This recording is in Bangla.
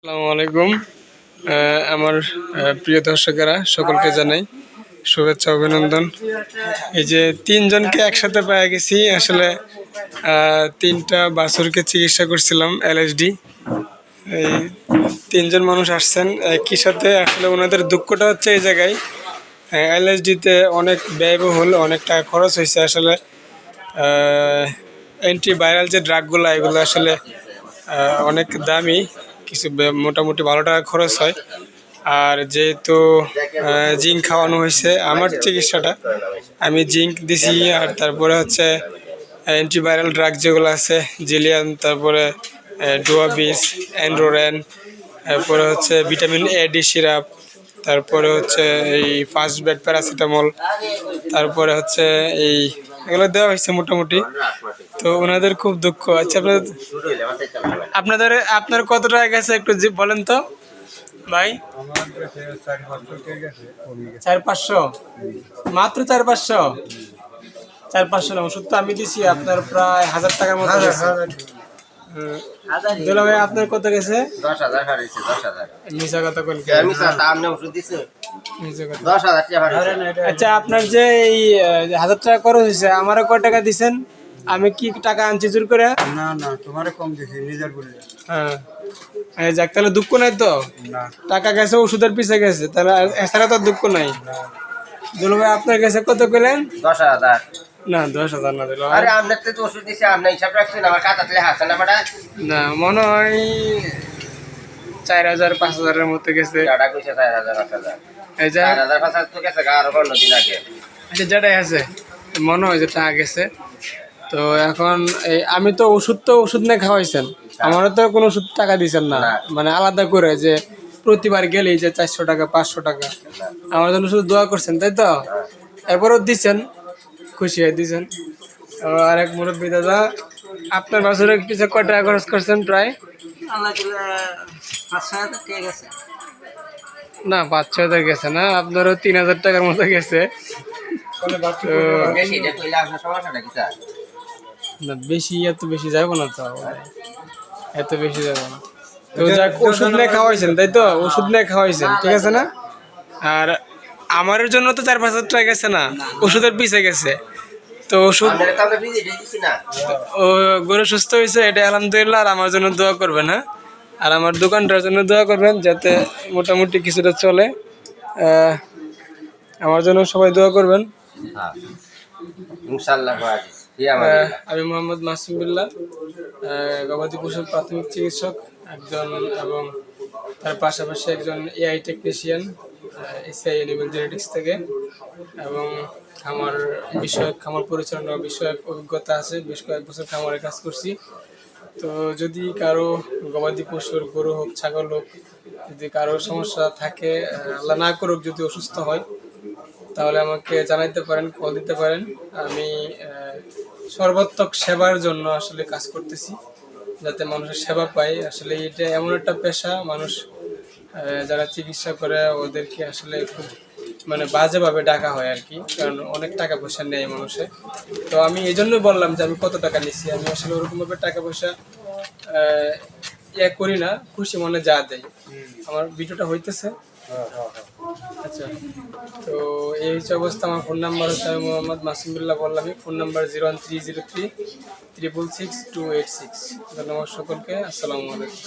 আসসালামু আলাইকুম। আমার প্রিয় দর্শকেরা সকলকে জানাই শুভেচ্ছা অভিনন্দন। এই যে তিনজনকে একসাথে পেয়ে গেছি আসলে। তিনটা বাছুরকে চিকিৎসা করছিলাম এলএসডি। এই তিনজন মানুষ আসছেন একই সাথে। আসলে ওনাদের দুঃখটা হচ্ছে এই জায়গায়, এলএসডিতে অনেক ব্যয়বহুল, অনেক টাকা খরচ হয়েছে আসলে। অ্যান্টিভাইরাল যে ড্রাগগুলো এগুলো আসলে অনেক দামি, কিছু মোটামুটি ভালো টাকা খরচ হয়। আর যেহেতু জিঙ্ক খাওয়ানো হয়েছে আমার চিকিৎসাটা, আমি জিঙ্ক দিছি। আর তারপরে হচ্ছে অ্যান্টিভাইরাল ড্রাগ যেগুলো আছে, জিলিয়ান, তারপরে ডুয়াবিস, অ্যান্ড্রোরেন, তারপরে হচ্ছে ভিটামিন এ ডি সিরাপ, তারপরে হচ্ছে এই ফার্স্ট বেড প্যারাসিটামল, তারপরে হচ্ছে এই এগুলো দেওয়া হয়েছে মোটামুটি। তো ওনাদের খুব দুঃখ। আচ্ছা, আপনাদের আপনার কত টাকা গেছে একটু বলেন তো ভাই। 400-500, মাত্র 400-500। 400-500 না, ওষুধ তো আমি দিছি আপনার প্রায় 1000 টাকার মতো গেছে। দুলা ভাই আপনার কত গেছে? 10,000 হারিয়েছে। 10,000 মিছা কথা বলেন। আচ্ছা, আপনার যে এই 1000 টাকা খরচ হয়েছে, আমারও কয় টাকা দিছেন? আমি কি টাকা আনছি জোর করে? না না, তোমারে কম দিছি নিজের বলে। হ্যাঁ, যাক, তাহলে দুঃখ নাই তো? না, টাকা গেছে ওষুধের পিছে গেছে, তাহলে এছাড়া তো দুঃখ নাই। দুলা ভাই আপনার কাছে কত পেলেন? 10,000। না, 10,000 না দিল। আরে আপনার তো ওষুধ দিছে, আপনি হিসাব রাখছেন, আমার খাতাতে লেখা আছে না বেটা? না, মনে হয় 4,000-5,000-এর মতো গেছে। টাকা কইছে 4,000 5,000। এই যে 4,000 5,000 তো গেছে আর 15 দিন আগে। আচ্ছা, যেটাই আছে মনে হয় যে টাকা গেছে। তো এখন এই আমি তো ওষুধ নিয়ে খাওয়াইছেন, আমারও তো কোনো ওষুধ টাকা দিয়েছেন না, মানে আলাদা করে যে প্রতিবার গেলেই যে 400 টাকা 500 টাকা আমার জন্য শুধু দোয়া করছেন, তাই তো? এরপরও দিচ্ছেন, খুশি হয়ে দিচ্ছেন। আর এক মুরব্বী দাদা, আপনার বছরের পিছনে কয় টাকা খরচ করছেন প্রায়? না, 5-6 হাজার গেছে না, আপনারও 3,000 টাকার মতো গেছে। না, বেশি এত বেশি যাবো না তো, এত বেশি যাবো না। তো যাক, ওষুধ নিয়ে খাওয়াইছেন, তাই তো? ওষুধ নিয়ে খাওয়াইছেন, ঠিক আছে না? আর আমার জন্য তো 4-5 হাজার টাকা গেছে না, ওষুধের পিছে গেছে। তো ওষুধ ও গরু সুস্থ হয়েছে, এটা আলহামদুলিল্লাহ। আর আমার জন্য দোয়া করবেন, হ্যাঁ? আর আমার দোকানটার জন্য দোয়া করবেন, যাতে মোটামুটি কিছুটা চলে। আমার জন্য সবাই দোয়া করবেন। আমি মোহাম্মদ মাসুম বিল্লাহ, গবাদি পশুর প্রাথমিক চিকিৎসক একজন, এবং তার পাশাপাশি একজন AI technician, ACI animal genetics থেকে, এবং খামার পরিচালনা বিষয়ক অভিজ্ঞতা আছে। বেশ কয়েক বছর খামারে কাজ করছি। তো যদি কারো গবাদি পশুর, গরু হোক, ছাগল হোক, যদি কারো সমস্যা থাকে, আল্লাহ না করুক যদি অসুস্থ হয়, তাহলে আমাকে জানাইতে পারেন, কল দিতে পারেন। আমি সর্বাত্মক সেবার জন্য আসলে কাজ করতেছি, যাতে মানুষের সেবা পায়। আসলে এটা এমন একটা পেশা, মানুষ যারা চিকিৎসা করে ওদেরকে আসলে খুব মানে বাজেভাবে ডাকা হয় আর কি, কারণ অনেক টাকা পয়সা নেয় মানুষে। তো আমি এই জন্যই বললাম যে আমি কত টাকা নিচ্ছি। আমি আসলে ওরকমভাবে টাকা পয়সা করি না, খুশি মনে যা দেয়। আমার ভিডিওটা হইতেছে। আচ্ছা, তো এই হচ্ছে অবস্থা। আমার ফোন নাম্বার হচ্ছে, আমি মোহাম্মদ মাসুম বিল্লাহ বললামই। Phone number 01303 666 286। ধন্যবাদ সকলকে। আসসালামু আলাইকুম।